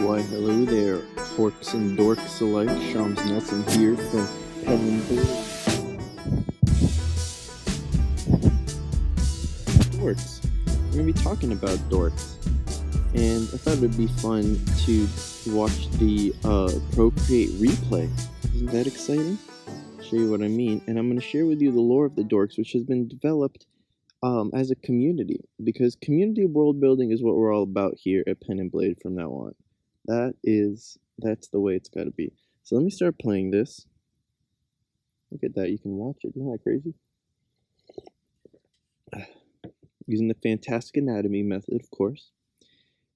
Why, hello there, Orcs and Dorcs alike. Shams Nelson here from Pen and Blade. Dorcs. We're going to be talking about Dorcs. And I thought it would be fun to watch the Procreate replay. Isn't that exciting? I'll show you what I mean. And I'm going to share with you the lore of the Dorcs, which has been developed as a community. Because community world building is what we're all about here at Pen and Blade from now on. That's the way it's got to be. So let me start playing this. Look at that, you can watch it. Isn't that crazy? Using the fantastic anatomy method, of course.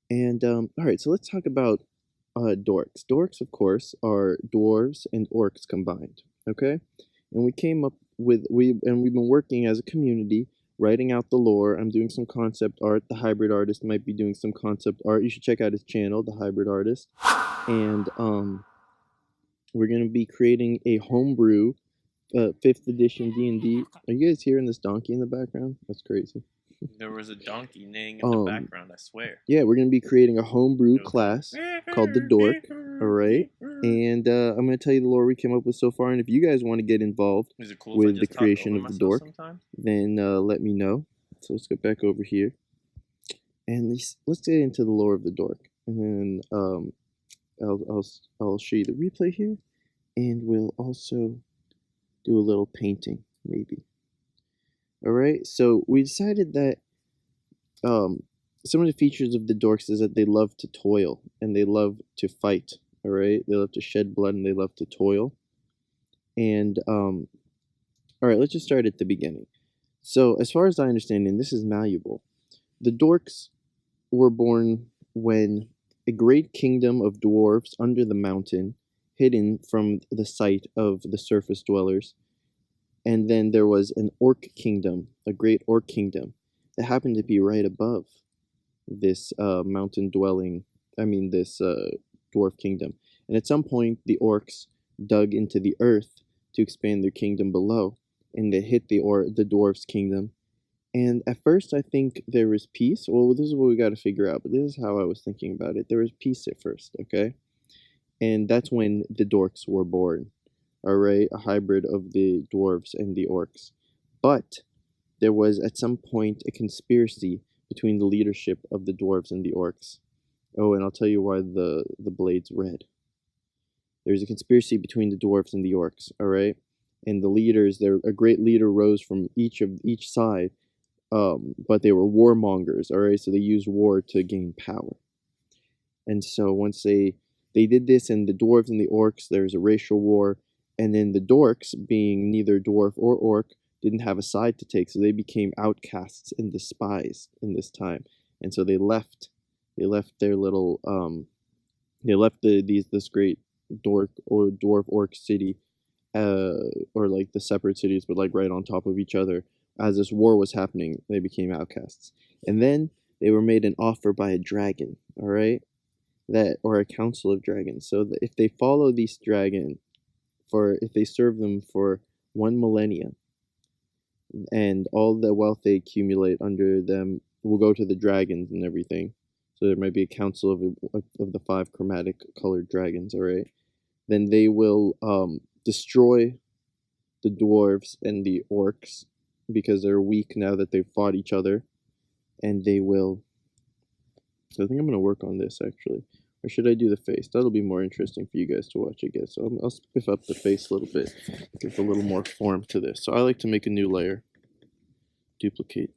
And alright, so let's talk about dorcs. Dorcs, of course, are dwarves and orcs combined. Okay? And we came up with we've been working as a community, writing out the lore. I'm doing some concept art. The hybrid artist might be doing some concept art. You should check out his channel, the hybrid artist. And we're gonna be creating a homebrew 5th edition D&D. Are you guys hearing this donkey in the background? That's crazy. There was a donkey neighing in the background, I swear. Yeah, we're going to be creating a homebrew class called the Dorc, alright? And I'm going to tell you the lore we came up with so far, and if you guys want to get involved with the creation of the Dorc, then let me know. So let's get back over here. And let's get into the lore of the Dorc. And then I'll show you the replay here, and we'll also do a little painting, maybe. Alright, so we decided that some of the features of the Dorcs is that they love to toil, and they love to fight, alright? They love to shed blood, and they love to toil. And, alright, let's just start at the beginning. So, as far as I understand, and this is malleable, the Dorcs were born when a great kingdom of dwarves under the mountain, hidden from the sight of the surface dwellers. And then there was an orc kingdom, a great orc kingdom, that happened to be right above this this dwarf kingdom. And at some point, the orcs dug into the earth to expand their kingdom below, and they hit the dwarves' kingdom. And at first, I think there was peace. Well, this is what we got to figure out, but this is how I was thinking about it. There was peace at first, okay? And that's when the Dorcs were born. Alright, a hybrid of the dwarves and the orcs. But there was at some point a conspiracy between the leadership of the dwarves and the orcs. Oh, and I'll tell you why the blade's red. There's a conspiracy between the dwarves and the orcs, alright? And the leaders, a great leader rose from each side, but they were warmongers, alright? So they used war to gain power. And so once they did this, and the dwarves and the orcs, there's a racial war. And then the Dorcs, being neither dwarf or orc, didn't have a side to take, so they became outcasts and despised in this time. And so they left their little this great dwarf orc city, or like the separate cities, but like right on top of each other. As this war was happening, they became outcasts. And then they were made an offer by a dragon, all right, or a council of dragons. So that if they follow this dragon, if they serve them for 1 millennia, and all the wealth they accumulate under them will go to the dragons and everything. So there might be a council of the 5 chromatic colored dragons, alright? Then they will destroy the dwarves and the orcs, because they're weak now that they've fought each other. And they will... So I think I'm going to work on this, actually. Or should I do the face? That'll be more interesting for you guys to watch, I guess. So I'll spiff up the face a little bit, give a little more form to this. So I like to make a new layer. Duplicate.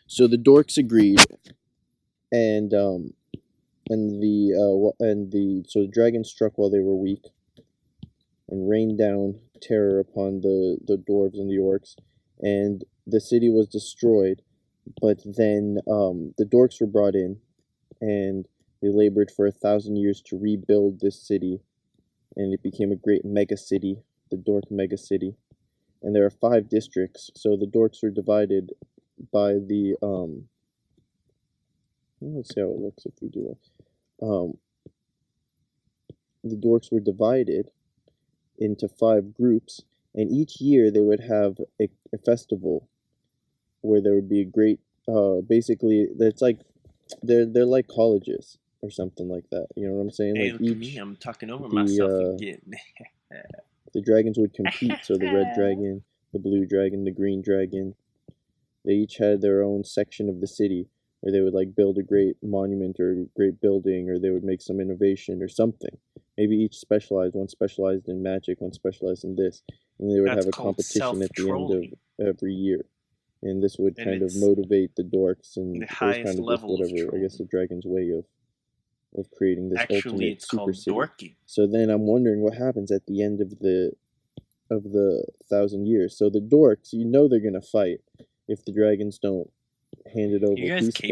So the Dorcs agreed, and the dragon struck while they were weak, and rained down terror upon the dwarves and the orcs, and the city was destroyed. But then the Dorcs were brought in, and they labored for 1,000 years to rebuild this city, and it became a great mega city, the Dorc mega city. And there are 5 districts, so the Dorcs are divided by the let's see how it looks if we do that. The Dorcs were divided into 5 groups, and each year they would have a festival where there would be a great basically it's like they're like colleges. or something like that. You know what I'm saying? Hey, like look at me, I'm talking over myself again. The dragons would compete. So the red dragon, the blue dragon, the green dragon, they each had their own section of the city where they would like build a great monument or a great building, or they would make some innovation or something. Maybe each specialized, one specialized in magic, one specialized in this, and they would have a competition at the end of every year. And this would kind of motivate the dorks, and it was kind of just whatever, I guess, the dragon's way of creating this ultimate super city. Dorking. So then I'm wondering what happens at the end of the 1,000 years. So the dorks, you know, they're gonna fight if the dragons don't hand it over peacefully as they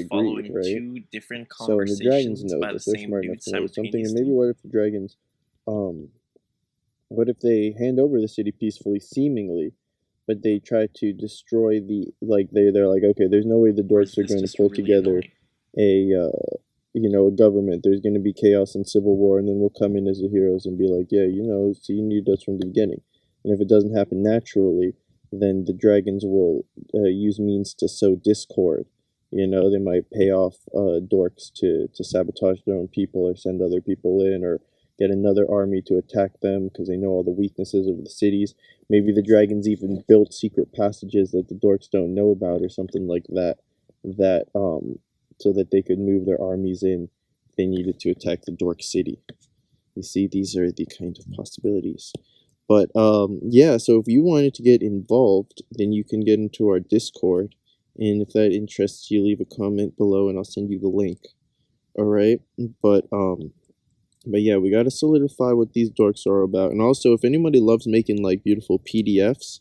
agreed, right? So and the dragons know this; they're smart enough to know something. And maybe what if the dragons, what if they hand over the city peacefully, seemingly, but they try to destroy the they're like, okay, there's no way the dorks are going to pull together a a government. There's going to be chaos and civil war, and then we'll come in as the heroes and be like, yeah, so you need us from the beginning. And if it doesn't happen naturally, then the dragons will use means to sow discord. They might pay off dorks to sabotage their own people, or send other people in, or get another army to attack them because they know all the weaknesses of the cities. Maybe the dragons even built secret passages that the dorks don't know about, or something like that. So that they could move their armies in if they needed to attack the dork city. You see, these are the kind of possibilities. But yeah, so if you wanted to get involved, then you can get into our Discord, and if that interests you, leave a comment below and I'll send you the link. Alright? But yeah, we gotta solidify what these dorks are about. And also, if anybody loves making like beautiful PDFs,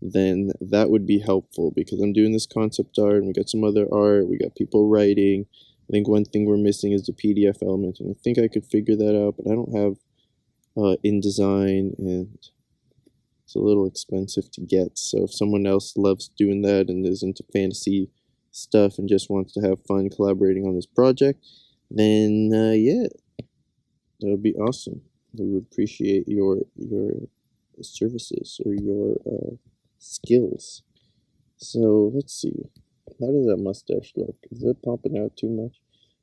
then that would be helpful, because I'm doing this concept art and we got some other art, we got people writing. I think one thing we're missing is the PDF element, and I think I could figure that out, but I don't have InDesign, and it's a little expensive to get. So if someone else loves doing that and is into fantasy stuff and just wants to have fun collaborating on this project, then yeah, that would be awesome. We would appreciate your services or your skills. So let's see, how does that mustache look? Is it popping out too much?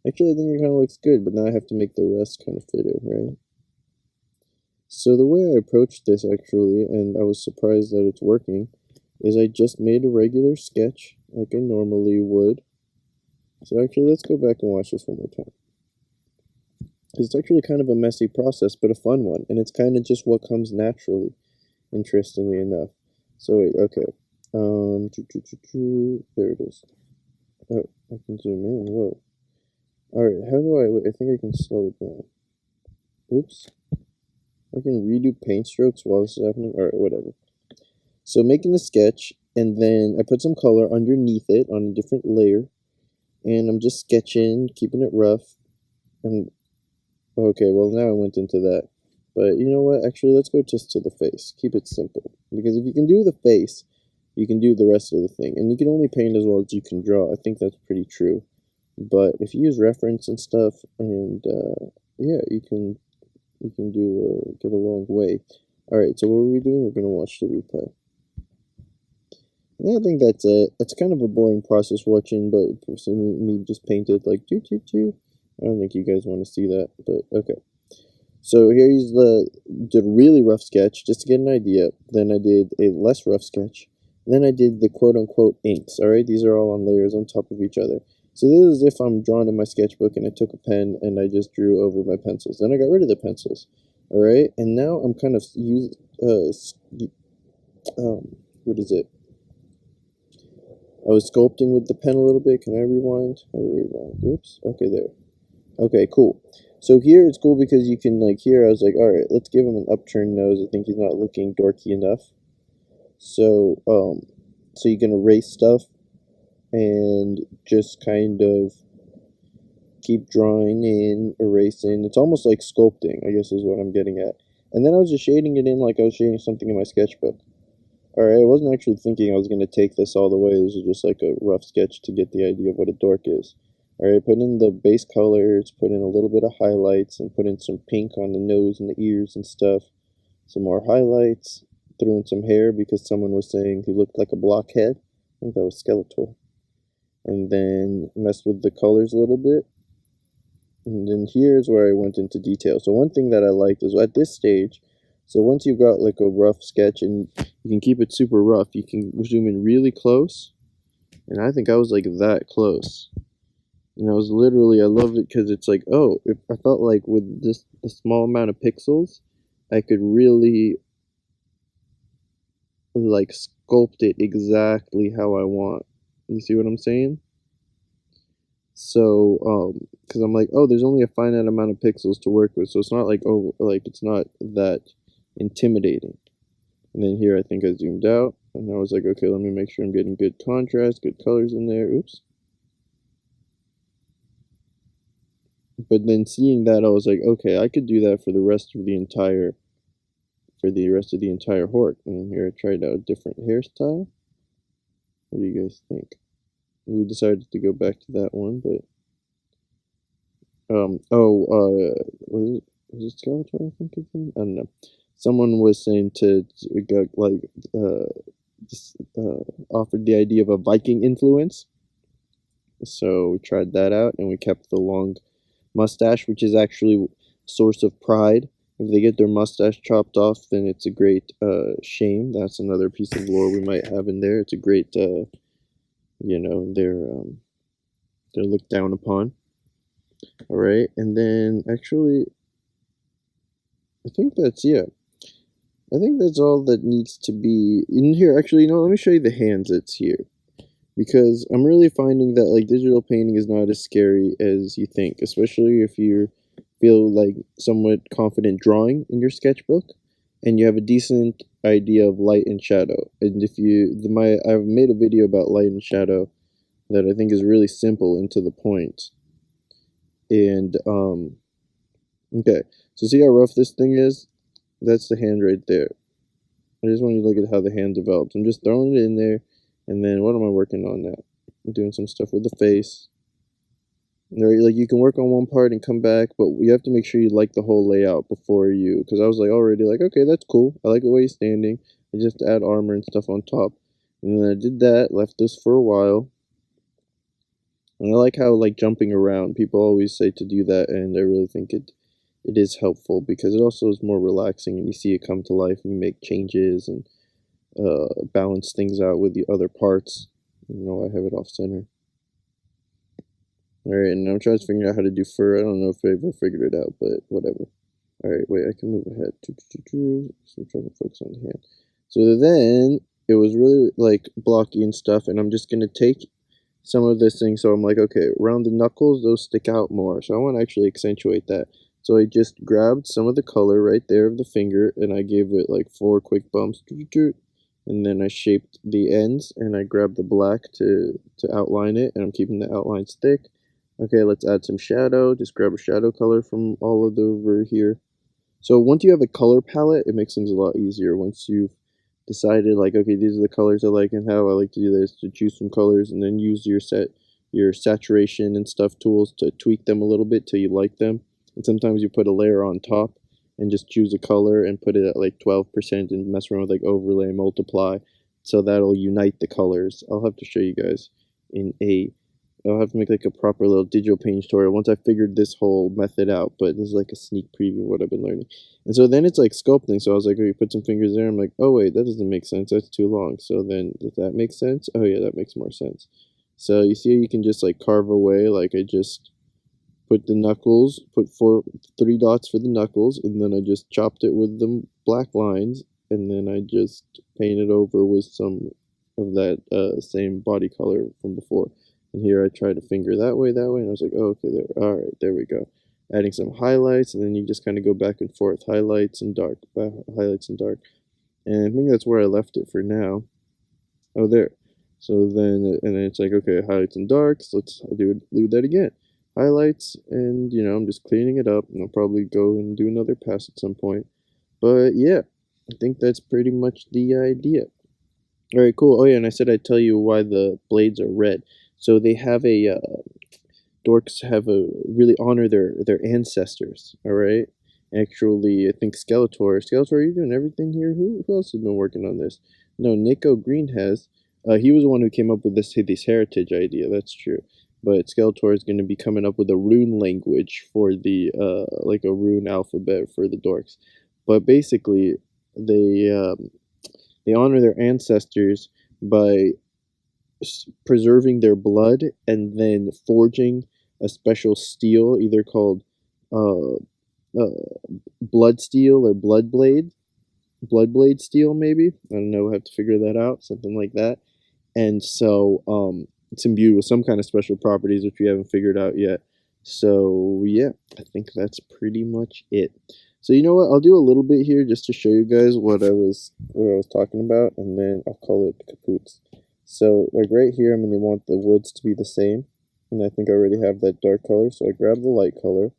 Actually, I think it kind of looks good, but now I have to make the rest kind of fit in, right? So the way I approached this, actually, and I was surprised that it's working, is I just made a regular sketch like I normally would. So actually, let's go back and watch this one more time. It's actually kind of a messy process, but a fun one, and it's kind of just what comes naturally, interestingly enough. So wait, okay. There it is. Oh, I can zoom in. Whoa. Alright, how do I think I can slow it down. Oops. I can redo paint strokes while this is happening. Alright, whatever. So making a sketch, and then I put some color underneath it on a different layer, and I'm just sketching, keeping it rough. And okay, well now I went into that. But you know what? Actually, let's go just to the face. Keep it simple. Because if you can do the face, you can do the rest of the thing. And you can only paint as well as you can draw. I think that's pretty true. But if you use reference and stuff, and yeah, you can get a long way. Alright, so what are we doing? We're going to watch the replay. And I think that's it. It's kind of a boring process watching, but for me just painted like I don't think you guys want to see that, but okay. So here's did a really rough sketch just to get an idea. Then I did a less rough sketch. And then I did the quote-unquote inks. Alright, these are all on layers on top of each other. So this is if I'm drawing in my sketchbook and I took a pen and I just drew over my pencils. Then I got rid of the pencils. Alright, and now I'm kind of what is it? I was sculpting with the pen a little bit. Can I rewind? Oops. Okay, there. Okay, cool. So here it's cool because you can, like, here I was like, alright, let's give him an upturned nose. I think he's not looking dorky enough. So you can erase stuff and just kind of keep drawing in, erasing. It's almost like sculpting, I guess is what I'm getting at. And then I was just shading it in like I was shading something in my sketchbook. Alright, I wasn't actually thinking I was going to take this all the way. This is just like a rough sketch to get the idea of what a dork is. Alright, put in the base colors, put in a little bit of highlights, and put in some pink on the nose and the ears and stuff. Some more highlights. Threw in some hair because someone was saying he looked like a blockhead. I think that was Skeletor. And then messed with the colors a little bit. And then here's where I went into detail. So one thing that I liked is at this stage, so once you've got like a rough sketch and you can keep it super rough, you can zoom in really close. And I think I was like that close. And I was literally, I loved it because it's like, oh, if I felt like with this a small amount of pixels, I could really like sculpt it exactly how I want. You see what I'm saying? So, because I'm like, oh, there's only a finite amount of pixels to work with, so it's not like, oh, like it's not that intimidating. And then here I think I zoomed out, and I was like, okay, let me make sure I'm getting good contrast, good colors in there. Oops. But then seeing that, I was like, okay, I could do that for the rest of the entire horde. And then here I tried out a different hairstyle. What do you guys think? We decided to go back to that one, but was it Skeletor? I think his name. I don't know. Someone was saying to go like just offered the idea of a Viking influence. So we tried that out, and we kept the long mustache, which is actually a source of pride. If they get their mustache chopped off, then it's a great shame. That's another piece of lore we might have in there. It's a great, you know, they're looked down upon. All right, and then actually, I think that's I think that's all that needs to be in here. Actually, you know, let me show you the hands that's here, because I'm really finding that like digital painting is not as scary as you think, especially if you feel like somewhat confident drawing in your sketchbook and you have a decent idea of light and shadow. And if you I've made a video about light and shadow that I think is really simple and to the point. And okay, so see how rough this thing is? That's the hand right there. I just want you to look at how the hand develops. I'm just throwing it in there, and then what am I working on now? I'm doing some stuff with the face. Right, like you can work on one part and come back, but you have to make sure you like the whole layout before you, because I was like already like, okay, that's cool. I like the way he's standing. I just add armor and stuff on top. And then I did that, left this for a while. And I like how like jumping around, people always say to do that, and I really think it is helpful because it also is more relaxing and you see it come to life and you make changes and balance things out with the other parts. You know, I have it off center. Alright, and I'm trying to figure out how to do fur. I don't know if I ever figured it out, but whatever. Alright, wait, I can move ahead. So I'm trying to focus on the hand. So then it was really like blocky and stuff, and I'm just gonna take some of this thing. So I'm like, okay, around the knuckles, those stick out more. So I want to actually accentuate that. So I just grabbed some of the color right there of the finger, and I gave it like 4 quick bumps. And then I shaped the ends, and I grabbed the black to outline it, and I'm keeping the outlines thick. Okay, let's add some shadow. Just grab a shadow color from all of over here. So once you have a color palette, it makes things a lot easier. Once you've decided like, okay, these are the colors I like and how I like to do this, to choose some colors and then use your saturation and stuff tools to tweak them a little bit till you like them. And sometimes you put a layer on top and just choose a color and put it at like 12% and mess around with like overlay, multiply. So that'll unite the colors. I'll have to show you guys I'll have to make like a proper little digital painting tutorial once I figured this whole method out, but this is like a sneak preview of what I've been learning. And so then it's like sculpting, so I was like, oh, you put some fingers there, I'm like, oh wait, that doesn't make sense, that's too long. So then, does that make sense? Oh yeah, that makes more sense. So you see you can just like carve away, like I just put the knuckles, put 3 dots for the knuckles, and then I just chopped it with the black lines, and then I just painted over with some of that same body color from before. And here I tried to finger that way, and I was like, oh, okay, there, all right, there we go. Adding some highlights, and then you just kind of go back and forth, highlights and dark, highlights and dark. And I think that's where I left it for now. Oh, there. So then, and then it's like, okay, highlights and darks, let's do that again. Highlights, and, you know, I'm just cleaning it up, and I'll probably go and do another pass at some point. But, yeah, I think that's pretty much the idea. All right, cool. Oh, yeah, and I said I'd tell you why the blades are red. So they have Dorcs have really honor their ancestors. All right. Actually, I think Skeletor, are you doing everything here? Who else has been working on this? No, Nico Green has. He was the one who came up with this heritage idea. That's true. but Skeletor is going to be coming up with a rune language for the like a rune alphabet for the Dorcs. But basically, they honor their ancestors by preserving their blood and then forging a special steel, either called uh, blood steel or blood blade steel, maybe. I don't know. We'll have to figure that out, something like that. And so it's imbued with some kind of special properties which we haven't figured out yet. So yeah, I think that's pretty much it. So you know what? I'll do a little bit here just to show you guys what I was talking about, and then I'll call it kapoots. So like right here, I'm going to want the woods to be the same, and I think I already have that dark color. So I grab the light color,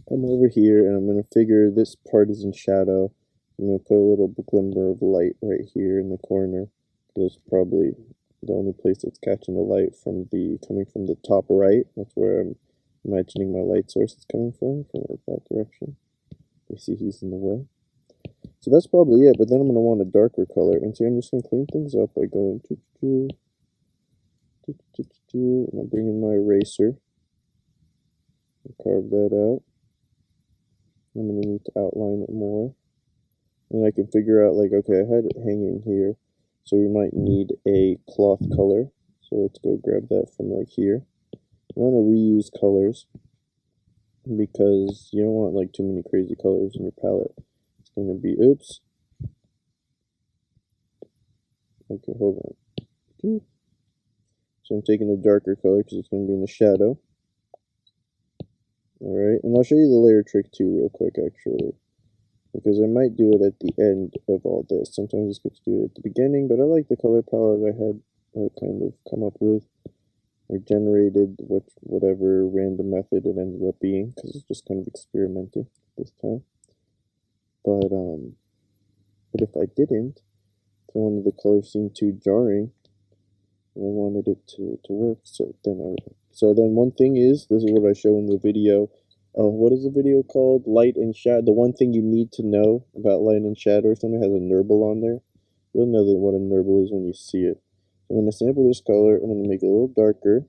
come over here, and I'm going to figure this part is in shadow. I'm going to put a little glimmer of light right here in the corner. It's probably the only place that's catching the light coming from the top right. That's where I'm imagining my light source is coming from that direction. You see he's in the way. So that's probably it, but then I'm going to want a darker color. And see, I'm just going to clean things up by going and I'm bringing my eraser. Carve that out. I'm going to need to outline it more. And I can figure out, like, okay, I had it hanging here, so we might need a cloth color. So let's go grab that from like here. I want to reuse colors because you don't want like too many crazy colors in your palette. It's going to be, oops. Okay, hold on. So I'm taking the darker color because it's going to be in the shadow. Alright, and I'll show you the layer trick too real quick actually, because I might do it at the end of all this. Sometimes it's good to do it at the beginning, but I like the color palette I had kind of come up with or generated with whatever random method it ended up being, because it's just kind of experimenting this time. But if I didn't, if one of the colors seemed too jarring, and I wanted it to work, so then one thing is, this is what I show in the video. What is the video called? Light and shadow. The one thing you need to know about light and shadow, or something has a nurble on there. You'll know that what a nurble is when you see it. I'm going to sample this color. I'm going to make it a little darker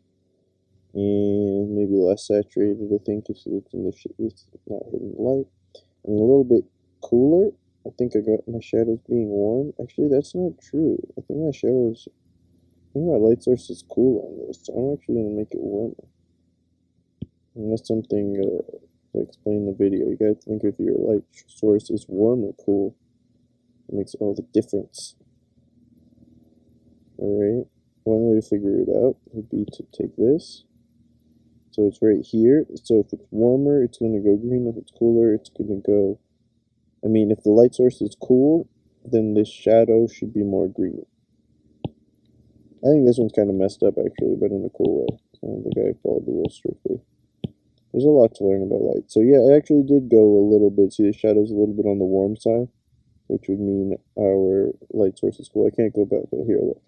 and maybe less saturated. I think it's not hitting the light, and a little bit cooler. I think I got my shadows being warm. Actually, that's not true. I think my light source is cool on this, so I'm actually going to make it warmer. And that's something to explain in the video. You gotta think if your light source is warm or cool. It makes all the difference. Alright, one way to figure it out would be to take this. So it's right here. So if it's warmer, it's going to go green. If it's cooler, it's going to go... if the light source is cool, then this shadow should be more green. I think this one's kind of messed up actually, but in a cool way. I don't think I followed the rules strictly. There's a lot to learn about light. So yeah, I actually did go a little bit. See, the shadow's a little bit on the warm side, which would mean our light source is cool. I can't go back, but here, look.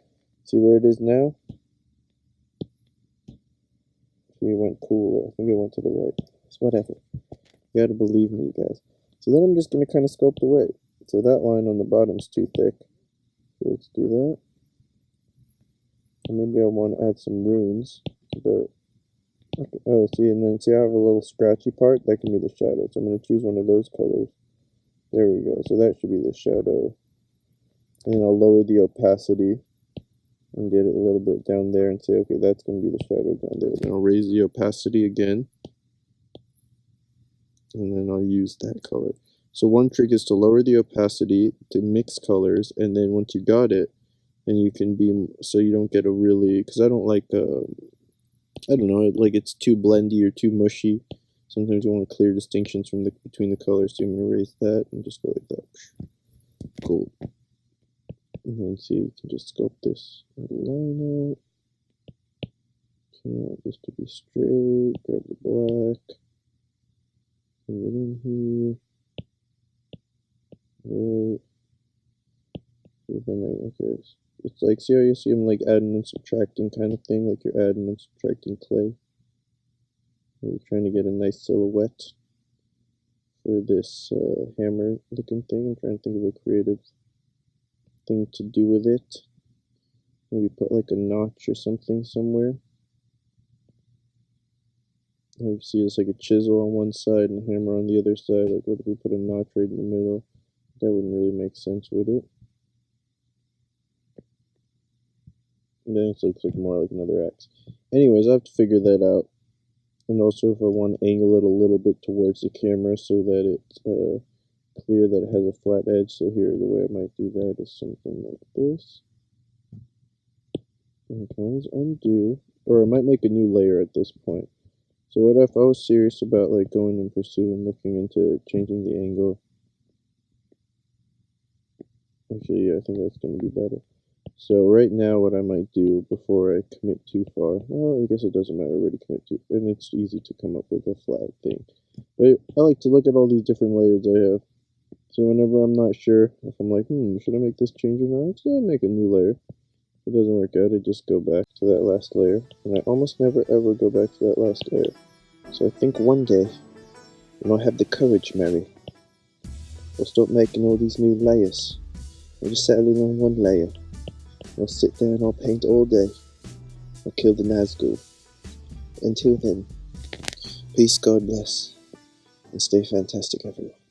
See where it is now? See, it went cooler. I think it went to the right. So whatever. You gotta believe me, guys. So then I'm just gonna kind of sculpt away. So that line on the bottom's too thick. So let's do that. And maybe I want to add some runes. But okay. Oh, see, and then see I have a little scratchy part? That can be the shadow. So I'm going to choose one of those colors. There we go. So that should be the shadow. And then I'll lower the opacity and get it a little bit down there and say, okay, that's going to be the shadow down there. Then I'll raise the opacity again. And then I'll use that color. So one trick is to lower the opacity to mix colors, and then once you got it, then you can be, so you don't get a really, because I don't like, I don't know, like it's too blendy or too mushy. Sometimes you want clear distinctions between the colors, so I'm going to raise that and just go like that. Cool. And then see, you can just sculpt this line out. Okay, I want this to be straight, grab the black, bring it in here. Right. So then okay. It's like, see how you see I'm like adding and subtracting kind of thing, like you're adding and subtracting clay. We're trying to get a nice silhouette for this hammer looking thing. I'm trying to think of a creative thing to do with it. Maybe put like a notch or something somewhere. You see it's like a chisel on one side and a hammer on the other side. Like, what if we put a notch right in the middle? That wouldn't really make sense, would it? And then it looks like more like another axe. Anyways, I have to figure that out. And also if I want to angle it a little bit towards the camera so that it's clear that it has a flat edge. So here, the way I might do that is something like this. And let's undo. Or I might make a new layer at this point. So what if I was serious about like going and pursuing, looking into changing the angle? Actually, yeah, I think that's going to be better. So right now what I might do before I commit too far, well, I guess it doesn't matter, I already commit to, and it's easy to come up with a flat thing. But I like to look at all these different layers I have. So whenever I'm not sure, if I'm like, should I make this change or not, so I make a new layer. If it doesn't work out, I just go back to that last layer. And I almost never ever go back to that last layer. So I think one day, when I have the courage, Mary, I'll stop making all these new layers. I'll just settle in on one layer. I'll sit there and I'll paint all day. I'll kill the Nazgul. Until then, peace, God bless, and stay fantastic, everyone.